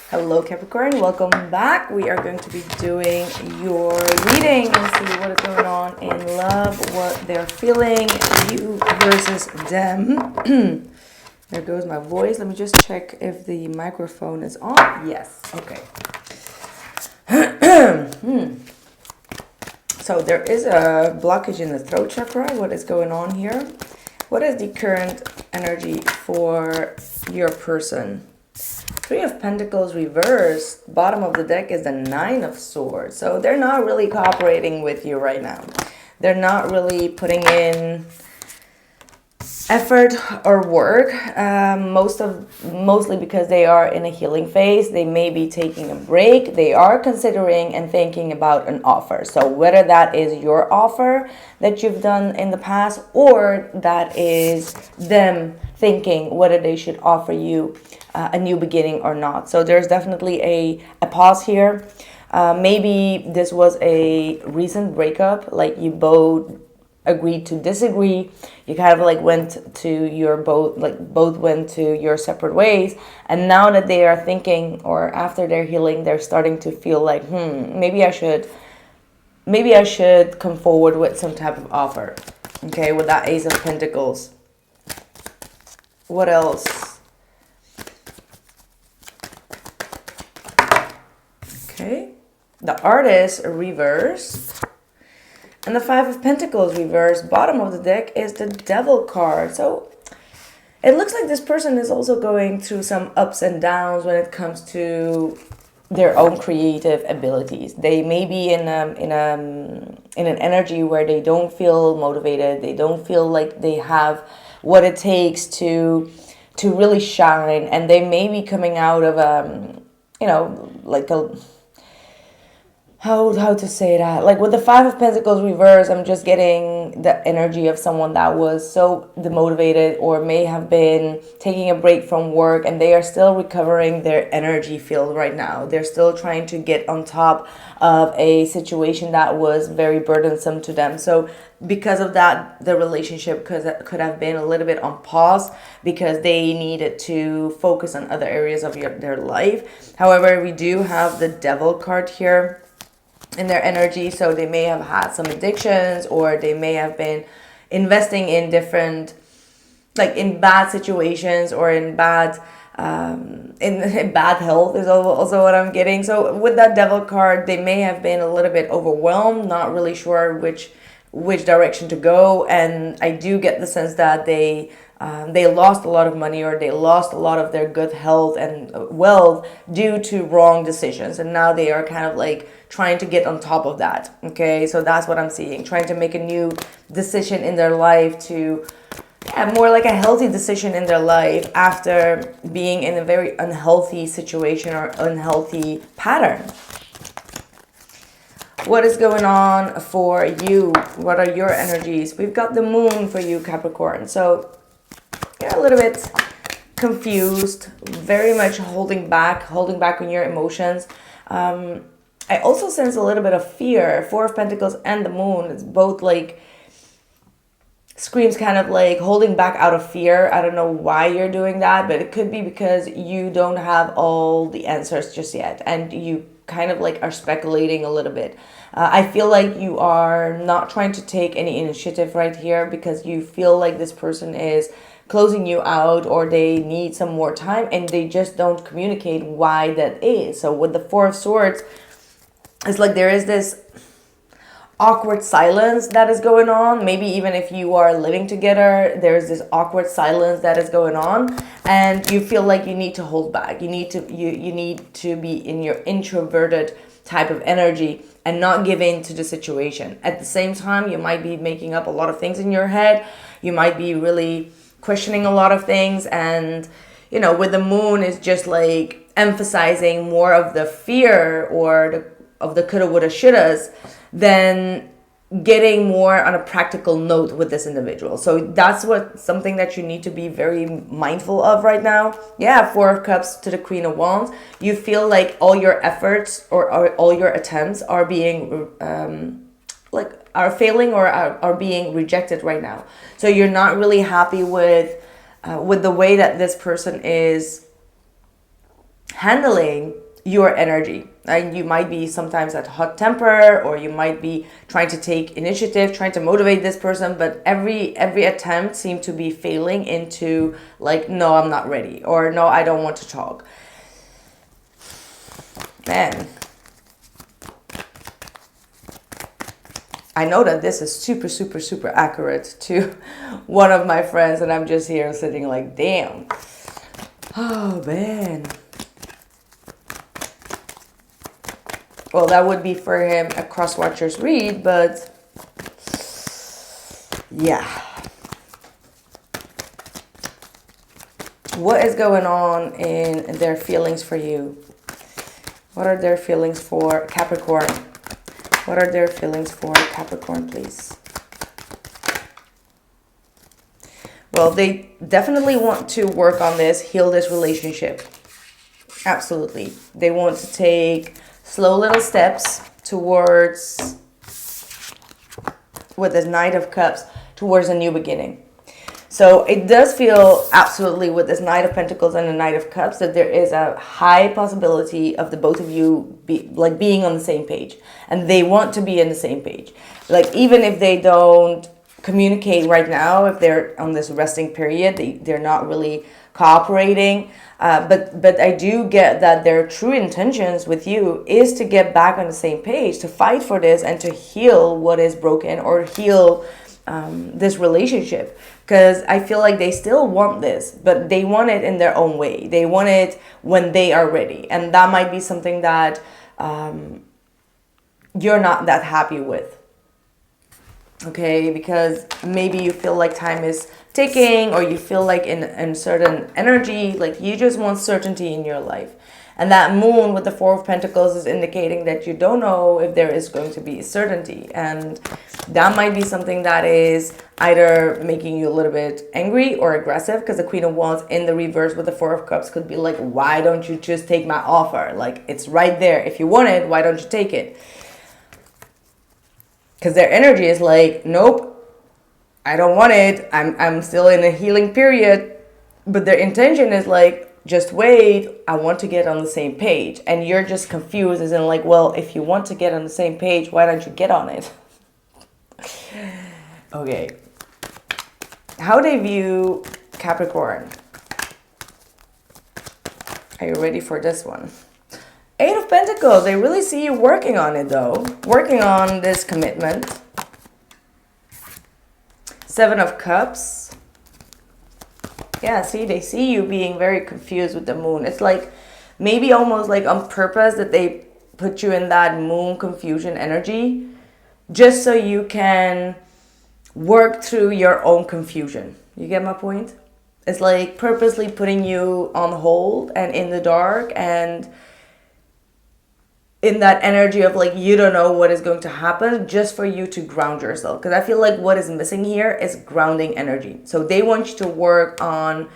Hello Capricorn, welcome back. We are going to be doing your reading and see what is going on in love, what they're feeling, you versus them. There goes my voice. Let me just check if the microphone is on. Yes, okay. So there is a blockage in the throat chakra. What is going on here? What is the current energy for your person? Three of Pentacles reversed. Bottom of the deck is the Nine of Swords. So they're not really cooperating with you right now. They're not really putting in effort or work, mostly because they are in a healing phase. They may be taking a break. They are considering and thinking about an offer. So whether that is your offer that you've done in the past, or that is them thinking whether they should offer you a new beginning or not. So there's definitely a pause here. Maybe this was a recent breakup, like you both agreed to disagree. You kind of like went to your both went to your separate ways, and now that they are thinking, or after they're healing, they're starting to feel like maybe I should come forward with some type of offer. Okay, with that Ace of Pentacles. What else? Okay, the Artist reversed. And the Five of Pentacles reversed. Bottom of the deck is the Devil card. So it looks like this person is also going through some ups and downs when it comes to their own creative abilities. They may be in an energy where they don't feel motivated. They don't feel like they have what it takes to really shine. And they may be coming out of like a... How to say that? Like with the Five of Pentacles reverse, I'm just getting the energy of someone that was so demotivated or may have been taking a break from work, and they are still recovering their energy field right now. They're still trying to get on top of a situation that was very burdensome to them. So because of that, the relationship could have been a little bit on pause because they needed to focus on other areas of their life. However, we do have the Devil card here in their energy, so they may have had some addictions, or they may have been investing in different, like in bad situations, or in bad in bad health is also what I'm getting. So with that Devil card, they may have been a little bit overwhelmed, not really sure which direction to go, and I do get the sense that they lost a lot of money, or they lost a lot of their good health and wealth due to wrong decisions, and now they are kind of like trying to get on top of that. Okay, so that's what I'm seeing, trying to make a new decision in their life, to more like a healthy decision in their life after being in a very unhealthy situation or unhealthy pattern. What is going on for you? What are your energies? We've got the Moon for you, Capricorn. So you're a little bit confused, very much holding back on your emotions. I also sense a little bit of fear. Four of Pentacles and the Moon, it's both like screams kind of like holding back out of fear. I don't know why you're doing that, but it could be because you don't have all the answers just yet, and you kind of like are speculating a little bit. I feel like you are not trying to take any initiative right here because you feel like this person is closing you out, or they need some more time, and they just don't communicate why that is. So with the Four of Swords, it's like there is this awkward silence that is going on. Maybe even if you are living together, there's this awkward silence that is going on, and you feel like you need to hold back. You need to be in your introverted type of energy and not give in to the situation. At the same time, you might be making up a lot of things in your head. You might be really questioning a lot of things, and with the Moon is just like emphasizing more of the fear or of the coulda, woulda, shouldas, than getting more on a practical note with this individual. So that's something that you need to be very mindful of right now. Yeah, Four of Cups to the Queen of Wands. You feel like all your efforts or all your attempts are being are failing, or are being rejected right now. So you're not really happy with the way that this person is handling your energy. And you might be sometimes at hot temper, or you might be trying to take initiative, trying to motivate this person, but every attempt seemed to be failing into like, no, I'm not ready, or no, I don't want to talk. Man, I know that this is super, super, super accurate to one of my friends, and I'm just here sitting like, damn. Oh, man. Well, that would be for him a cross-watchers read, but yeah. What is going on in their feelings for you? What are their feelings for Capricorn? What are their feelings for Capricorn, please? Well, they definitely want to work on this, heal this relationship. Absolutely. They want to take slow little steps towards, with this Knight of Cups, towards a new beginning. So it does feel absolutely with this Knight of Pentacles and the Knight of Cups that there is a high possibility of the both of you being on the same page. And they want to be in the same page. Like, even if they don't communicate right now, if they're on this resting period, they're not really cooperating. But I do get that their true intentions with you is to get back on the same page, to fight for this and to heal what is broken, or heal this relationship. Because I feel like they still want this, but they want it in their own way. They want it when they are ready. And that might be something that you're not that happy with. Okay, because maybe you feel like time is ticking, or you feel like in certain energy, like you just want certainty in your life. And that moon with the Four of Pentacles is indicating that you don't know if there is going to be certainty. And that might be something that is either making you a little bit angry or aggressive, because the Queen of Wands in the reverse with the Four of Cups could be like, why don't you just take my offer? Like, it's right there. If you want it, why don't you take it? Because their energy is like, nope, I don't want it. I'm still in a healing period. But their intention is like, just wait, I want to get on the same page. And you're just confused, as in like, well, if you want to get on the same page, why don't you get on it? Okay. How they view Capricorn. Are you ready for this one? Eight of Pentacles. They really see you working on it, though. Working on this commitment. Seven of Cups. Yeah, see, they see you being very confused with the moon. It's like maybe almost like on purpose that they put you in that moon confusion energy, just so you can work through your own confusion. You get my point? It's like purposely putting you on hold and in the dark, and in that energy of like, you don't know what is going to happen, just for you to ground yourself. Because I feel like what is missing here is grounding energy. So they want you to work on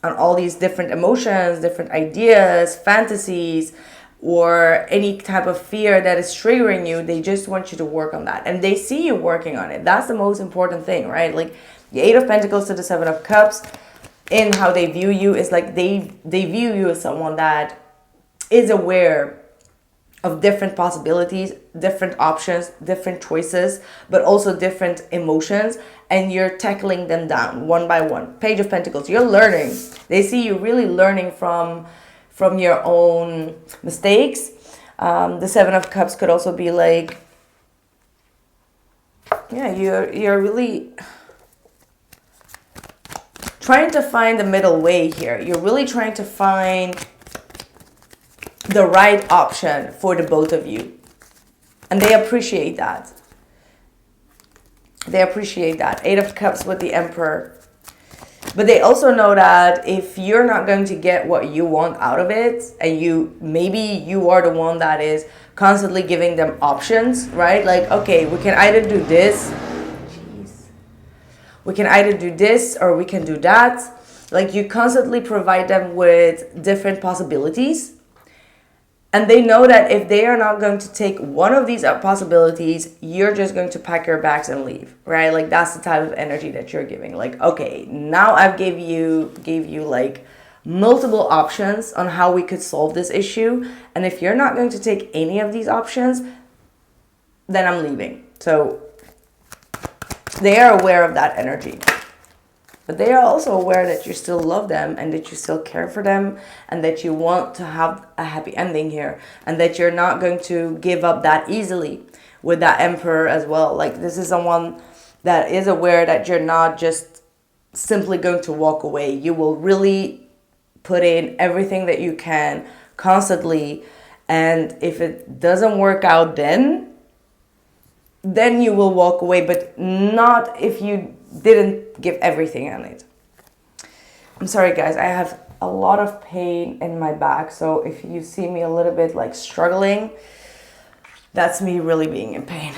all these different emotions, different ideas, fantasies, or any type of fear that is triggering you. They just want you to work on that. And they see you working on it. That's the most important thing, right? Like the Eight of Pentacles to the Seven of Cups, in how they view you, is like they view you as someone that is aware of different possibilities, different options, different choices, but also different emotions, and you're tackling them down one by one. Page of Pentacles, you're learning. They see you really learning from your own mistakes. The Seven of Cups could also be like, yeah, you're really trying to find the middle way here. You're really trying to find the right option for the both of you. And they appreciate that. They appreciate that. Eight of Cups with the Emperor. But they also know that if you're not going to get what you want out of it, and maybe you are the one that is constantly giving them options, right? Like, okay, we can either do this. Jeez. We can either do this or we can do that. Like, you constantly provide them with different possibilities. And they know that if they are not going to take one of these possibilities, you're just going to pack your bags and leave, right? Like, that's the type of energy that you're giving. Like, okay, now I've gave you like multiple options on how we could solve this issue. And if you're not going to take any of these options, then I'm leaving. So they are aware of that energy. But they are also aware that you still love them and that you still care for them and that you want to have a happy ending here and that you're not going to give up that easily with that Emperor as well. Like, this is someone that is aware that you're not just simply going to walk away. You will really put in everything that you can constantly, and if it doesn't work out, then you will walk away, but not if you didn't give everything on it. I'm sorry guys, I have a lot of pain in my back, so if you see me a little bit like struggling, that's me really being in pain.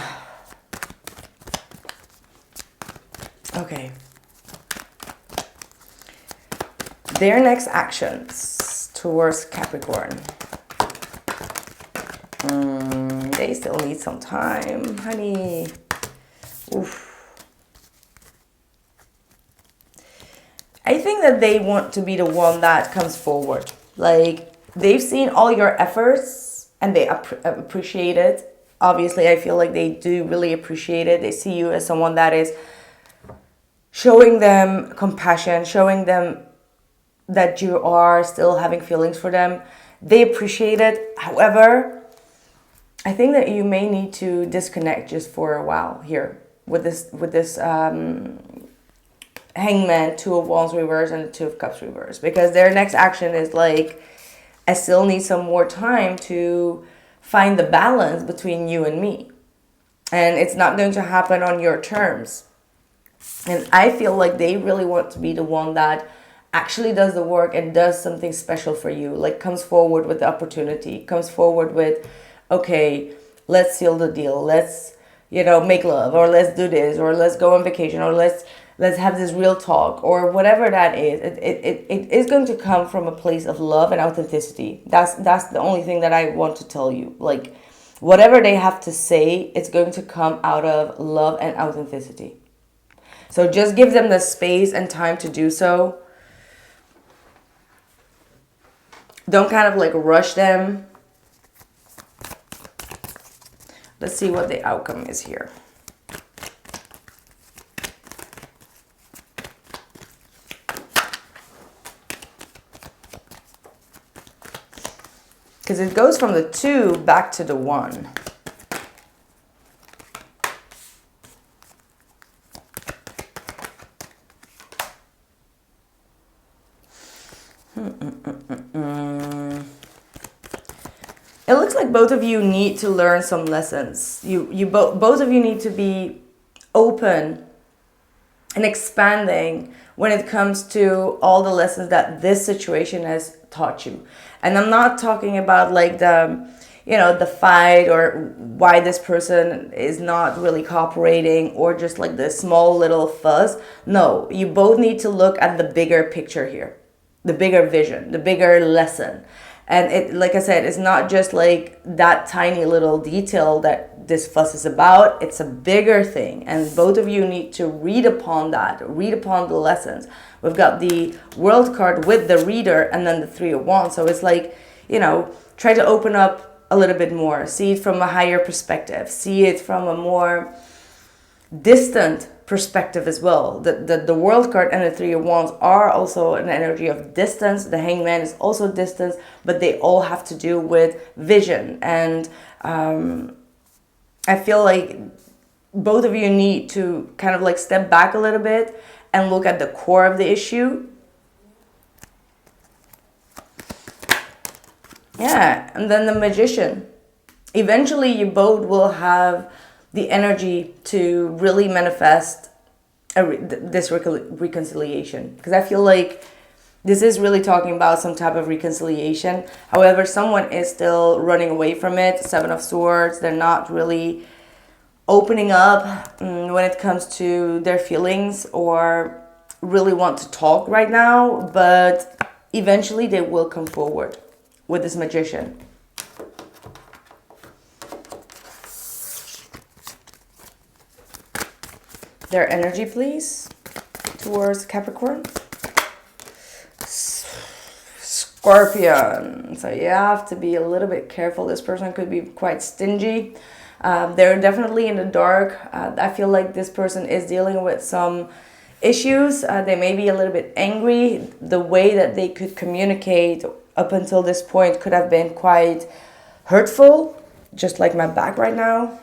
Okay. Their next actions towards Capricorn. They still need some time, honey. Oof. I think that they want to be the one that comes forward. Like, they've seen all your efforts and they appreciate it. Obviously, I feel like they do really appreciate it. They see you as someone that is showing them compassion, showing them that you are still having feelings for them. They appreciate it. However, I think that you may need to disconnect just for a while here with this Hangman, Two of Wands reverse, and the Two of Cups reverse, because their next action is like, I still need some more time to find the balance between you and me, and it's not going to happen on your terms. And I feel like they really want to be the one that actually does the work and does something special for you, like comes forward with the opportunity, comes forward with, okay, let's seal the deal, let's, make love, or let's do this, or let's go on vacation, or let's have this real talk, or whatever that is. It is going to come from a place of love and authenticity. That's the only thing that I want to tell you. Like, whatever they have to say, it's going to come out of love and authenticity. So just give them the space and time to do so. Don't kind of like rush them. Let's see what the outcome is here. Because it goes from the 2 back to the 1. It looks like both of you need to learn some lessons. Both of you need to be open and expanding when it comes to all the lessons that this situation has taught you. And I'm not talking about like the fight or why this person is not really cooperating or just like the small little fuss. No, you both need to look at the bigger picture here, the bigger vision, the bigger lesson. And it, like I said, it's not just like that tiny little detail that this fuss is about. It's a bigger thing. And both of you need to read upon that, read upon the lessons. We've got the World card with the reader and then the 3 of Wands. So it's like, try to open up a little bit more. See it from a higher perspective. See it from a more distant perspective as well. The World card and the 3 of Wands are also an energy of distance. The Hangman is also distance, but they all have to do with vision. And I feel like both of you need to kind of like step back a little bit and look at the core of the issue. Yeah, and then the Magician. Eventually you both will have the energy to really manifest this reconciliation. Because I feel like this is really talking about some type of reconciliation. However, someone is still running away from it. 7 of Swords. They're not really opening up when it comes to their feelings or really want to talk right now. But eventually they will come forward with this Magician. Their energy, please, towards Capricorn. Scorpion. So you have to be a little bit careful. This person could be quite stingy. They're definitely in the dark. I feel like this person is dealing with some issues. They may be a little bit angry. The way that they could communicate up until this point could have been quite hurtful, just like my back right now.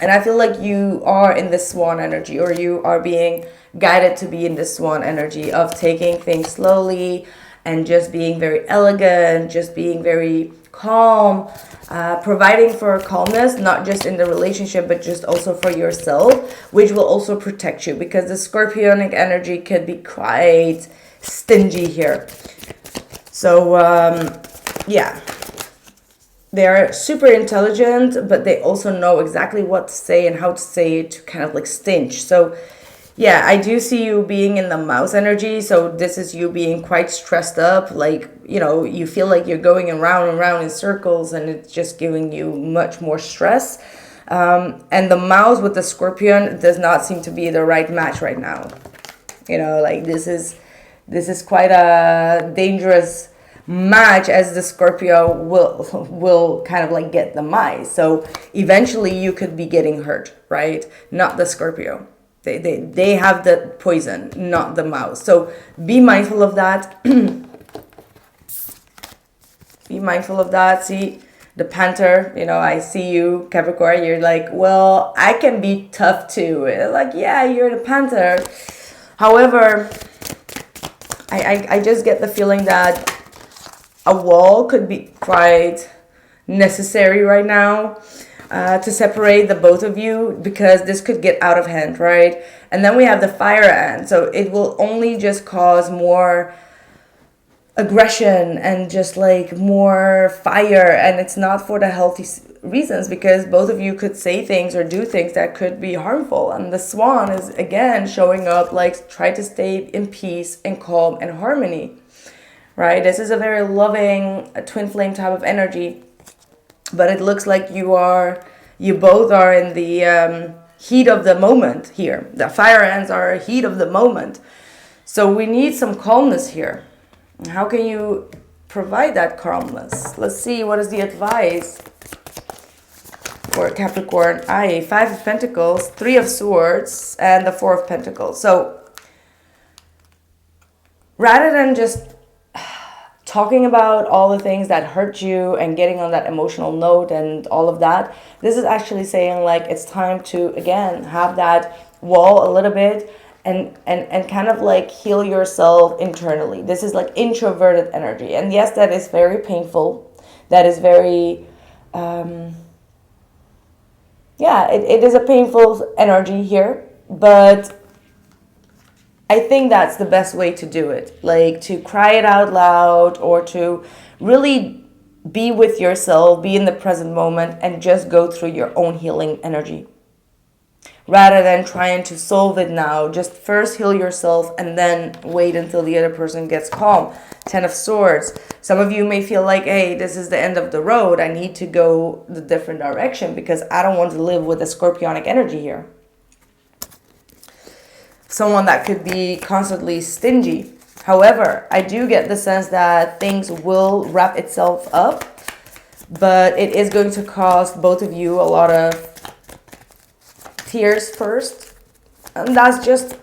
And I feel like you are in this Swan energy, or you are being guided to be in this Swan energy of taking things slowly and just being very elegant, just being very calm, providing for calmness, not just in the relationship, but just also for yourself, which will also protect you, because the Scorpionic energy could be quite stingy here. So, yeah. They are super intelligent, but they also know exactly what to say and how to say it to kind of like stinge. So yeah, I do see you being in the mouse energy. So this is you being quite stressed up. Like, you know, you feel like you're going around and around in circles, and it's just giving you much more stress. And the mouse with the Scorpion does not seem to be the right match right now. You know, like this is quite a dangerous match, as the Scorpio will kind of like get the mice. So eventually you could be getting hurt, right? Not the Scorpio. They have the poison, not the mouse. So be mindful of that. Be mindful of that. See, the Panther, you know, I see you, Capricorn. You're like, well, I can be tough too. Like, yeah, you're the Panther. However, I just get the feeling that a wall could be quite necessary right now to separate the both of you, because this could get out of hand, right? And then we have the fire ant, so it will only just cause more aggression and just like more fire, and it's not for the healthy reasons, because both of you could say things or do things that could be harmful. And the Swan is again showing up like try to stay in peace and calm and harmony. Right, this is a very loving twin flame type of energy, but it looks like you both are in the heat of the moment here. The fire ants are heat of the moment, so we need some calmness here. How can you provide that calmness? Let's see, what is the advice for Capricorn? Five of Pentacles, Three of Swords, and the Four of Pentacles. So rather than just talking about all the things that hurt you and getting on that emotional note and all of that, this is actually saying like it's time to again have that wall a little bit and kind of like heal yourself internally. This is like introverted energy, and yes, that is very painful. That is very it is a painful energy here, but I think that's the best way to do it. Like to cry it out loud, or to really be with yourself, be in the present moment, and just go through your own healing energy. Rather than trying to solve it now, just first heal yourself and then wait until the other person gets calm. Ten of Swords. Some of you may feel like, hey, this is the end of the road. I need to go the different direction because I don't want to live with a Scorpionic energy here. Someone that could be constantly stingy. However, I do get the sense that things will wrap itself up, but it is going to cost both of you a lot of tears first. And that's just,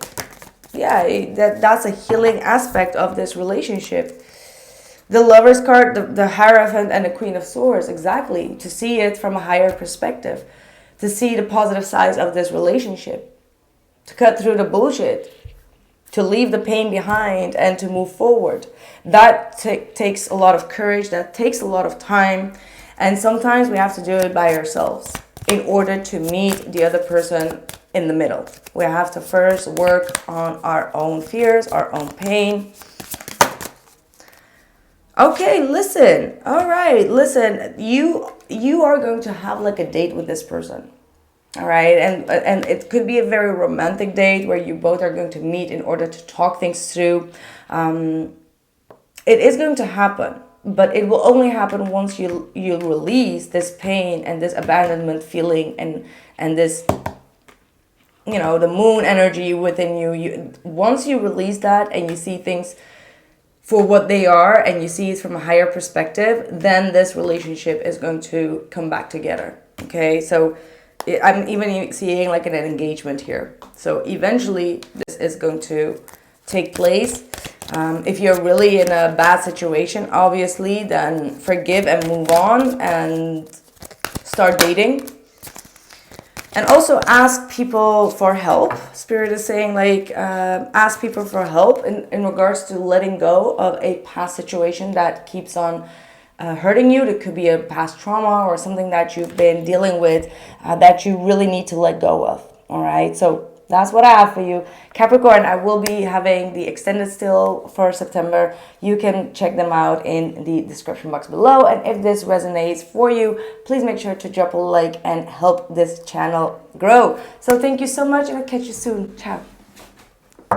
that's a healing aspect of this relationship. The Lover's card, the Hierophant, and the Queen of Swords, exactly. To see it from a higher perspective. To see the positive sides of this relationship. To cut through the bullshit, to leave the pain behind and to move forward. That takes a lot of courage, that takes a lot of time, and sometimes we have to do it by ourselves in order to meet the other person in the middle. We have to first work on our own fears, our own pain. Okay, listen. All right, listen. You are going to have like a date with this person. All right, and it could be a very romantic date where you both are going to meet in order to talk things through. It is going to happen, but it will only happen once you release this pain and this abandonment feeling and this, the moon energy within you. Once you release that and you see things for what they are and you see it from a higher perspective, then this relationship is going to come back together. Okay, so I'm even seeing like an engagement here. So eventually this is going to take place. If you're really in a bad situation, obviously, then forgive and move on and start dating. And also ask people for help. Spirit is saying like, ask people for help in regards to letting go of a past situation that keeps on hurting you. It could be a past trauma or something that you've been dealing with that you really need to let go of. All right, so that's what I have for you. Capricorn, I will be having the extended still for September. You can check them out in the description box below. And if this resonates for you, please make sure to drop a like and help this channel grow. So thank you so much and I'll catch you soon. Ciao.